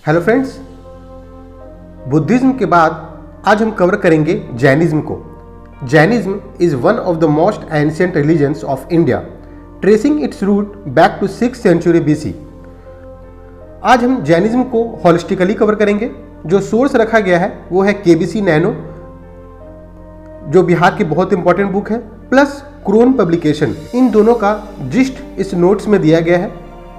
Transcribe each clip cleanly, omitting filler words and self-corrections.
Hello friends, Buddhism के बाद आज हम कवर करेंगे जैनिज्म को। Jainism is one of the most ancient religions of India, tracing its root back to 6th century BC। आज हम जैनिज्म को हॉलिस्टिकली कवर करेंगे। जो सोर्स रखा गया है वो है KBC नैनो, जो बिहार की बहुत इंपॉर्टेंट बुक है, प्लस क्रोन पब्लिकेशन। इन दोनों का जिस्ट इस नोट्स में दिया गया है।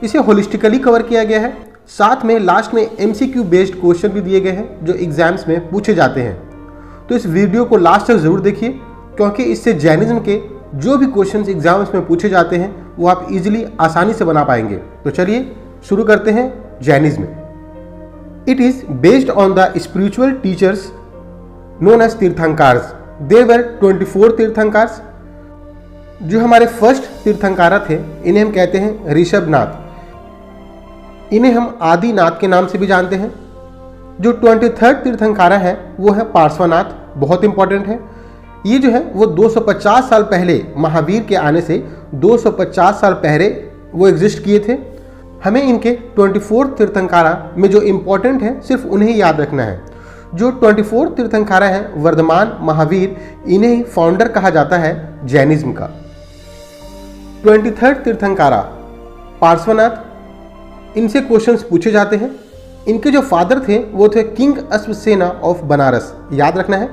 इसे होलिस्टिकली कवर किया गया है। साथ में लास्ट में MCQ बेस्ड क्वेश्चन भी दिए गए हैं जो एग्जाम्स में पूछे जाते हैं। तो इस वीडियो को लास्ट तक जरूर देखिए, क्योंकि इससे जैनिज्म के जो भी क्वेश्चंस एग्जाम्स में पूछे जाते हैं वो आप इजीली आसानी से बना पाएंगे। तो चलिए शुरू करते हैं Jainism. It is based on the spiritual teachers known as Tirthankars. There were 24 Tirthankars. जो हमारे फर्स्ट तीर्थंकारा थे इन्हें हम कहते हैं ऋषभनाथ। इन्हें हम आदिनाथ के नाम से भी जानते हैं। जो 23rd तीर्थंकारा है वो है पार्श्वनाथ, बहुत इंपॉर्टेंट है। ये जो है वो 250 साल पहले महावीर के आने से 250 साल पहले वो एग्जिस्ट किए थे। हमें इनके 24 तीर्थंकारा में जो इंपॉर्टेंट है सिर्फ उन्हें ही याद रखना है। जो 24 तीर्थंकारा है वर्धमान महावीर, इन्हें ही फाउंडर कहा जाता है जैनिज्म का। 23rd तीर्थंकारा पार्श्वनाथ, इनसे क्वेश्चंस पूछे जाते हैं। इनके जो फादर थे वो थे किंग अश्वसेना ऑफ बनारस, याद रखना है।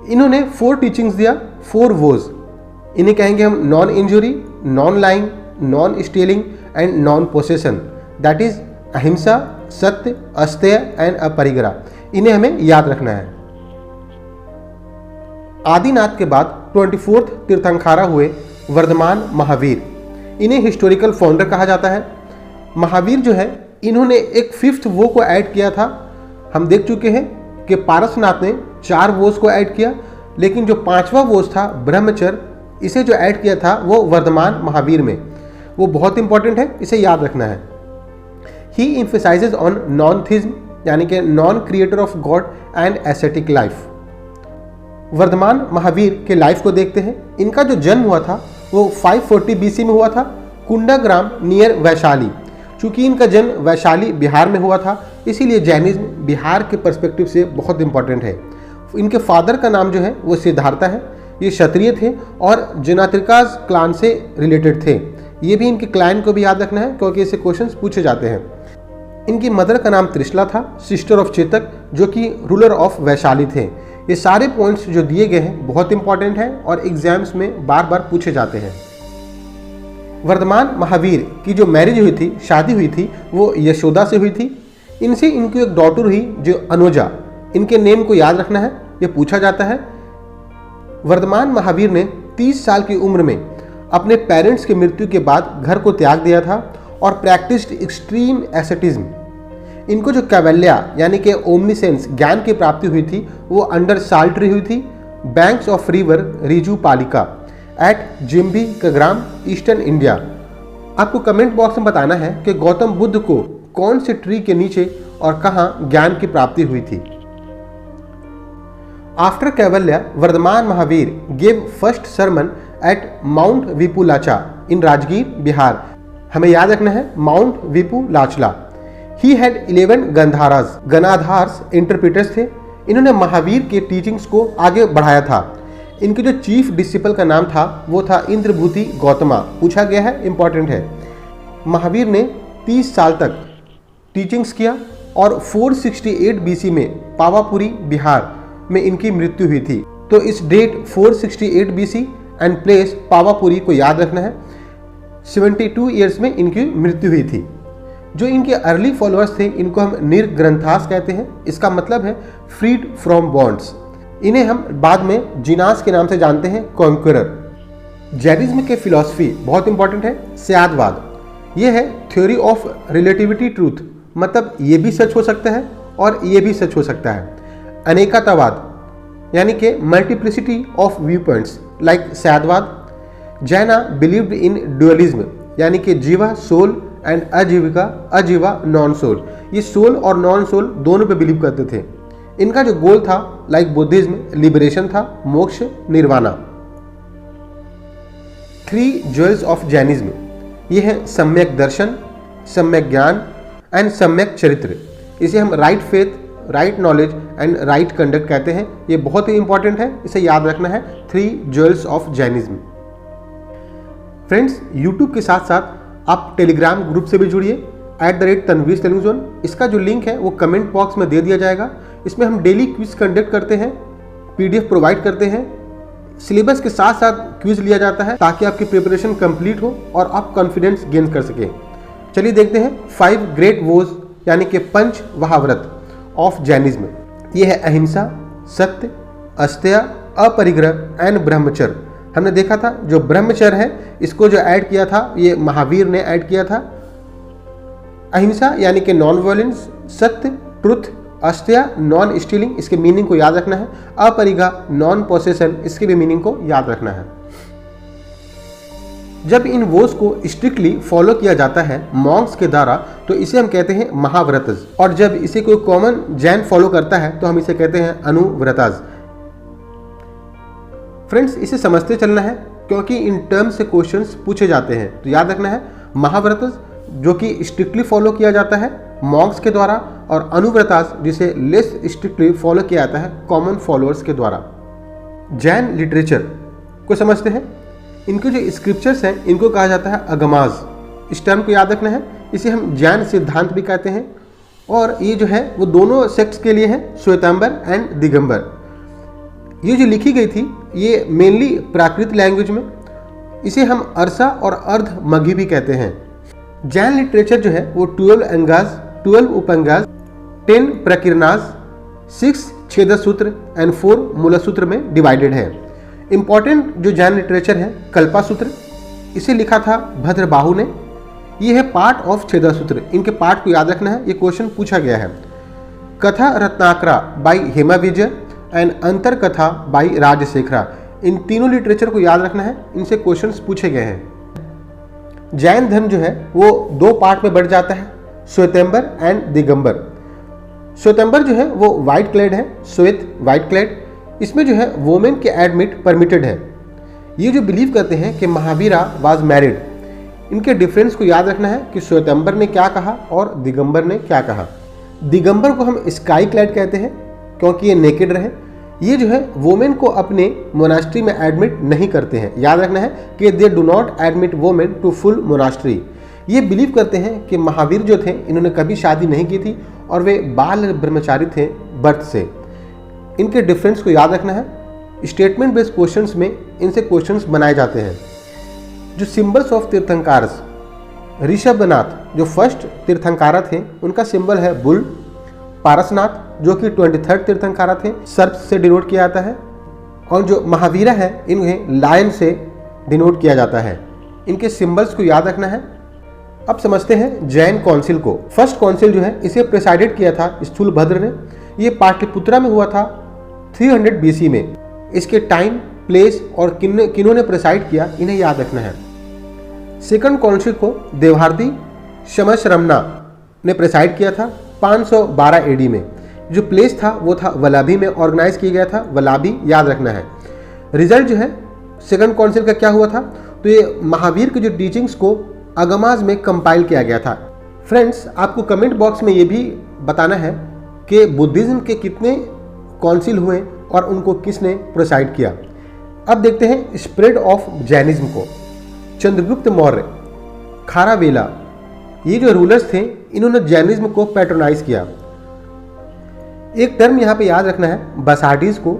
इन्होंने 4 टीचिंग्स दिया, 4 वोज। इन्हें कहेंगे हम non injury, non lying, non stealing and non possession. That is अहिंसा, सत्य, अस्तेय एंड अपरिग्रह। इन्हें हमें याद रखना है। आदिनाथ के बाद 24th तीर्थंकारा हुए वर्धमान महावीर। इन्हें हिस्टोरिकल फाउंडर कहा जाता है। महावीर जो है इन्होंने एक 5th वो को ऐड किया था। हम देख चुके हैं कि पारसनाथ ने 4 वोज को ऐड किया, लेकिन जो 5वां वोज था ब्रह्मचर्य, इसे जो ऐड किया था वो वर्धमान महावीर में। वो बहुत इंपॉर्टेंट है, इसे याद रखना है। ही एम्फसाइजेज ऑन नॉन-थिज्म, यानी कि non creator of god and aesthetic life. Vardhaman Mahavir के लाइफ को देखते हैं। इनका जो जन्म हुआ था वो 540 BC में हुआ था, कुंडाग्राम नियर वैशाली। चूंकि इनका जन्म वैशाली बिहार में हुआ था, इसीलिए जैनिज्म बिहार के पर्सपेक्टिव से बहुत इंपॉर्टेंट है। इनके फादर का नाम जो है वो सिद्धार्था है। ये क्षत्रिय थे और जनात्रिकाज क्लान से रिलेटेड थे। ये भी इनके क्लान को भी याद रखना है, क्योंकि इससे क्वेश्चंस पूछे जाते हैं। इनकी मदर का नाम त्रिशला था, सिस्टर ऑफ चेतक, जो कि रूलर ऑफ वैशाली थे। ये सारे पॉइंट्स जो दिए गए हैं बहुत इंपॉर्टेंट हैं और एग्जाम्स में बार बार पूछे जाते हैं। वर्धमान महावीर की जो मैरिज हुई थी, शादी हुई थी, वो यशोदा से हुई थी। इनसे इनकी एक डॉटर हुई जो अनुजा। इनके नेम को याद रखना है, ये पूछा जाता है। वर्धमान महावीर ने 30 साल की उम्र में अपने पेरेंट्स की मृत्यु के बाद घर को त्याग दिया था और प्रैक्टिस्ड एक्सट्रीम एसेटिज्म। इनको जो कैवल्या यानी कि ओमनिसेंस ज्ञान की प्राप्ति हुई थी वो अंडर साल्ट्री हुई थी, बैंक्स ऑफ रिवर रिजू पालिका एट जिम्बी कग्राम, ईस्टर्न इंडिया। आपको कमेंट बॉक्स में बताना है कि गौतम बुद्ध को कौन से ट्री के नीचे और कहां ज्ञान की प्राप्ति हुई थी। After Kaivalya, Vardhaman Mahavir give first sermon at mount Vipulachala in Rajgir, Bihar. हमें याद रखना है माउंट विपुलाचला। ही हैड 11 गणाधार्स इंटरप्रिटर्स थे। इन्होंने महावीर के टीचिंग्स को आगे बढ़ाया था। इनके जो चीफ डिसिपल का नाम था वो था इंद्रभूति गौतमा। पूछा गया है, इंपॉर्टेंट है। महावीर ने 30 साल तक टीचिंग्स किया और 468 BC में पावापुरी, बिहार में इनकी मृत्यु हुई थी। तो इस date 468 BC and place Pawapuri को याद रखना है। 72 ईयर्स में इनकी मृत्यु हुई थी। जो इनके अर्ली फॉलोअर्स थे इनको हम निर्ग्रंथास कहते हैं। इसका मतलब है फ्रीड फ्रॉम बॉन्ड्स। इन्हें हम बाद में जिनास के नाम से जानते हैं, कॉन्क्वरर। जैनिज्म के फिलॉसफी बहुत इंपॉर्टेंट है। स्यादवाद, ये है थ्योरी ऑफ रिलेटिविटी ट्रूथ, मतलब ये भी सच हो सकता है और ये भी सच हो सकता है। अनेकतावाद, यानी कि multiplicity of view points like Syadvada. Jainas believed in dualism, यानी कि jiva soul and ajiva non soul. ये सोल और नॉन सोल दोनों पे बिलीव करते थे। इनका जो गोल था लाइक बुद्धिज्म लिबरेशन था, मोक्ष, निर्वाणा। 3 ज्वेल्स ऑफ जैनिज्म, ये है सम्यक दर्शन, सम्यक ज्ञान एंड सम्यक चरित्र। इसे हम right faith, right knowledge and right conduct कहते हैं। ये बहुत ही इंपॉर्टेंट है, इसे याद रखना है। 3 jewels of Jainism. Friends, YouTube के साथ साथ आप टेलीग्राम ग्रुप से भी जुड़िए @तनवीर तेलुगु जोन। इसका जो लिंक है वो कमेंट बॉक्स में दे दिया जाएगा। इसमें हम डेली क्विज कंडक्ट करते हैं, PDF प्रोवाइड करते हैं, सिलेबस के साथ साथ क्विज लिया जाता है ताकि आपकी प्रिपरेशन कंप्लीट हो और आप कॉन्फिडेंस गेन कर सकें। चलिए देखते हैं 5 ग्रेट वोज यानी कि 5 महाव्रत ऑफ जैनिज्म। ये है अहिंसा, सत्य, अस्तेय, अपरिग्रह एंड ब्रह्मचर्य। हमने देखा था जो ब्रह्मचर्य है इसको जो ऐड किया था ये महावीर ने ऐड किया था। अहिंसा यानी कि नॉन वायलेंस, सत्य ट्रुथ, अस्तेय नॉन स्टीलिंग, इसके मीनिंग को याद रखना है। अपरिग्रह नॉन पोसेशन, इसके भी मीनिंग को याद रखना है। जब इन वोज को स्ट्रिक्टली फॉलो किया जाता है मॉन्क्स के द्वारा तो इसे हम कहते हैं महाव्रतज, और जब इसे कोई कॉमन जैन फॉलो करता है तो हम इसे कहते हैं अनुव्रताज। फ्रेंड्स, इसे समझते चलना है क्योंकि इन टर्म्स से क्वेश्चंस पूछे जाते हैं, तो याद रखना है महाव्रतज जो कि स्ट्रिक्टली फॉलो किया जाता है मॉन्क्स के द्वारा, और अनुव्रताज जिसे लेस स्ट्रिक्टली फॉलो किया जाता है कॉमन फॉलोअर्स के द्वारा। जैन लिटरेचर को समझते हैं। इनके जो स्क्रिप्चर्स हैं इनको कहा जाता है अगमाज। इस टर्म को याद रखना है। इसे हम जैन सिद्धांत भी कहते हैं, और ये जो है वो दोनों सेक्ट्स के लिए है, श्वेतांबर एंड दिगंबर। ये जो लिखी गई थी ये मेनली प्राकृत लैंग्वेज में। इसे हम अरसा और अर्ध मघी भी कहते हैं। जैन लिटरेचर जो है वो 12 अंगाज, 12 उपअंगाज, 10 प्रकीर्णाज, 6 छेदसूत्र एंड 4 मूलसूत्र में डिवाइडेड है। इंपॉर्टेंट जो जैन लिटरेचर है कल्पासूत्र, इसे लिखा था भद्रबाहु ने। ये है पार्ट ऑफ छेदसूत्र। इनके पार्ट को याद रखना है, ये क्वेश्चन पूछा गया है। कथा रत्नाकरा बाई हेमा विजय एंड अंतर कथा बाई राजशेखरा, इन तीनों लिटरेचर को याद रखना है, इनसे क्वेश्चंस पूछे गए हैं। जैन धर्म जो है वो 2 पार्ट में बढ़ जाता है, श्वेतांबर एंड दिगंबर। श्वेतांबर जो है वो व्हाइट क्लेड है, श्वेत व्हाइट क्लेड। इसमें जो है वोमेन के एडमिट परमिटेड है। ये जो बिलीव करते हैं कि महावीरा वाज मैरिड। इनके डिफरेंस को याद रखना है कि श्वेतांबर ने क्या कहा और दिगंबर ने क्या कहा। दिगंबर को हम स्काई क्लैड कहते हैं क्योंकि ये नेकेड रहे। ये जो है वोमेन को अपने मोनास्ट्री में एडमिट नहीं करते हैं। याद रखना है कि they do not admit women to full monastery. ये बिलीव करते हैं कि महावीर जो थे इन्होंने कभी शादी नहीं की थी और वे बाल ब्रह्मचारी थे बर्थ से। इनके डिफरेंस को याद रखना है। स्टेटमेंट बेस्ड क्वेश्चंस में इनसे क्वेश्चंस बनाए जाते हैं। जो सिंबल्स ऑफ तीर्थंकारस, ऋषभनाथ जो फर्स्ट तीर्थंकारा थे उनका सिंबल है बुल। पारसनाथ जो कि 23rd तीर्थंकारा थे, सर्प से डिनोट किया जाता है। और जो महावीरा है इन्हें लायन से डिनोट किया जाता है। इनके सिंबल्स को याद रखना है। अब समझते हैं जैन काउंसिल को। फर्स्ट काउंसिल जो है इसे प्रेसाइडेड किया था स्थूलभद्र ने। ये पाटलिपुत्रा में हुआ था 300 BC में। इसके टाइम, प्लेस और किन्होंने प्रेसाइड किया इन्हें याद रखना है। सेकंड काउंसिल को देवहार्दी शमश्रमना ने प्रेसाइड किया था 512 AD में। जो प्लेस था वो था वलाभी में ऑर्गेनाइज किया गया था। वलाभी याद रखना है। रिजल्ट जो है सेकंड काउंसिल का क्या हुआ था, तो ये महावीर के जो टीचिंग्स को अगमाज में कंपाइल किया गया था। फ्रेंड्स, आपको कमेंट बॉक्स में ये भी बताना है कि बुद्धिज्म के कितने काउंसिल हुए और उनको किसने प्रोसाइड किया। अब देखते हैं स्प्रेड ऑफ जैनिज्म को। चंद्रगुप्त मौर्य, खारावेला, ये जो रूलर्स थे इन्होंने जैनिज्म को पैट्रोनाइज किया। एक टर्म यहाँ पे याद रखना है, बसाडीज को।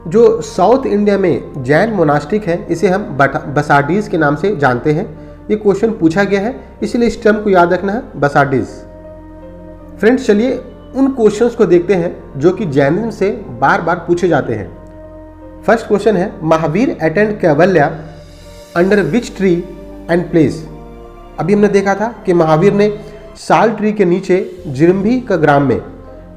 जो साउथ इंडिया में जैन मोनास्टिक है इसे हम बसाडीज के नाम से जानते हैं। ये क्वेश्चन पूछा गया है इसलिए इस टर्म को याद रखना है, बसाडीज। फ्रेंड्स, चलिए उन क्वेश्चंस को देखते हैं जो कि जैनिज्म से बार बार पूछे जाते हैं। First question is, Mahavir attend Kaivalya under which tree and place. अभी हमने देखा था कि महावीर ने साल ट्री के नीचे जिरम्भी का ग्राम में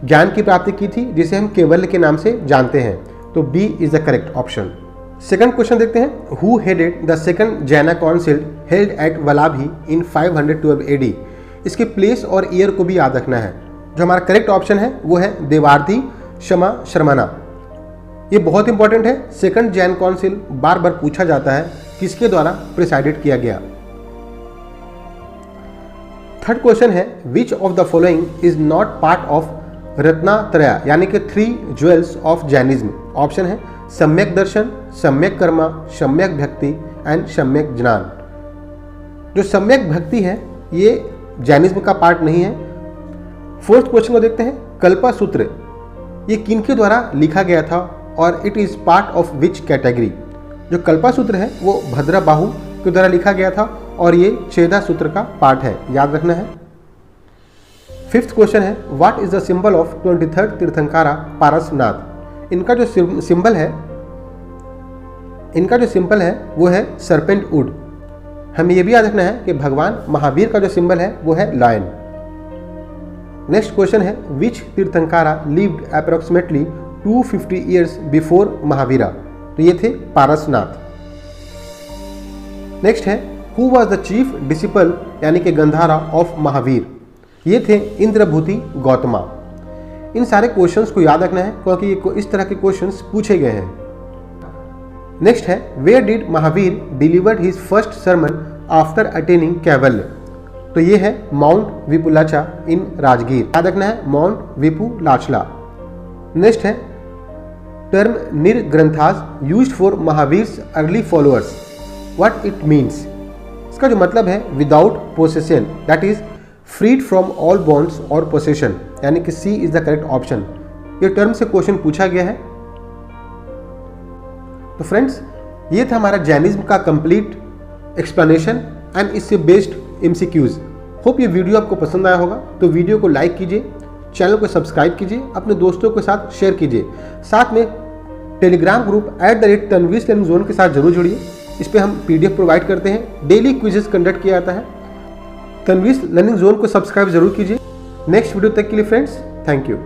ज्ञान की प्राप्ति की थी जिसे हम केवल्य के नाम से जानते हैं। तो B is the correct option. Second question देखते हैं, who headed the second Jaina council held at Valabhi in 512 AD। इसके प्लेस और ईयर को भी याद रखना है। जो हमारा करेक्ट ऑप्शन है वो है देवार्थी शमा शर्मना। ये बहुत इंपॉर्टेंट है। सेकंड जैन काउंसिल बार बार पूछा जाता है किसके द्वारा प्रिसाइडेड किया गया। Third question is which of the following is not part of Ratnatraya यानी कि 3 ज्वेल्स ऑफ जैनिज्म। ऑप्शन है सम्यक दर्शन, सम्यक कर्मा, सम्यक भक्ति एंड सम्यक ज्ञान। जो सम्यक भक्ति है ये जैनिज्म का पार्ट नहीं है। फोर्थ क्वेश्चन को देखते हैं, कल्पा सूत्र ये किनके द्वारा लिखा गया था और it is part of which category. जो कल्पा सूत्र है वो भद्रबाहु के द्वारा लिखा गया था और ये छेदा सूत्र का पार्ट है, याद रखना है। फिफ्थ क्वेश्चन है what is the symbol of 23rd Tirthankara Parasnath. इनका जो सिंबल है वो है सरपेंट वुड। हमें यह भी याद रखना है कि भगवान महावीर का जो सिंबल है वो है lion. Next question is which Tirthankara lived approximately 250 years before Mahavira. तो ये थे Parasnath. Next is who was the chief disciple यानी कि गंधारा ऑफ महावीर। ये थे इंद्रभूति गौतमा। इन सारे क्वेश्चंस को याद रखना है क्योंकि ये इस तरह के क्वेश्चंस पूछे गए हैं। नेक्स्ट है where did Mahavir delivered his first sermon after attaining Kaivalya. तो ये है माउंट विपुलाचा इन राजगीर, याद रखना है mount Vipulachala. Next is term Nirgranthas used for Mahavir's early followers, what it means. इसका जो मतलब है without possession, that is freed from all bonds और पोसेशन, यानी कि C is the correct option. ये टर्म से क्वेश्चन पूछा गया है। तो फ्रेंड्स ये था हमारा जैनिज्म का कंप्लीट एक्सप्लेनेशन एंड इससे बेस्ड एमसीक्यूज। होप ये वीडियो आपको पसंद आया होगा। तो वीडियो को लाइक कीजिए, चैनल को सब्सक्राइब कीजिए, अपने दोस्तों के साथ शेयर कीजिए। साथ में Telegram group @Tanveer learning zone के साथ जरूर जुड़िए। इस पर हम PDF प्रोवाइड करते हैं, डेली क्विजेस कंडक्ट किया जाता है। तनवीर लर्निंग जोन को सब्सक्राइब जरूर कीजिए। नेक्स्ट वीडियो तक के लिए फ्रेंड्स, थैंक यू।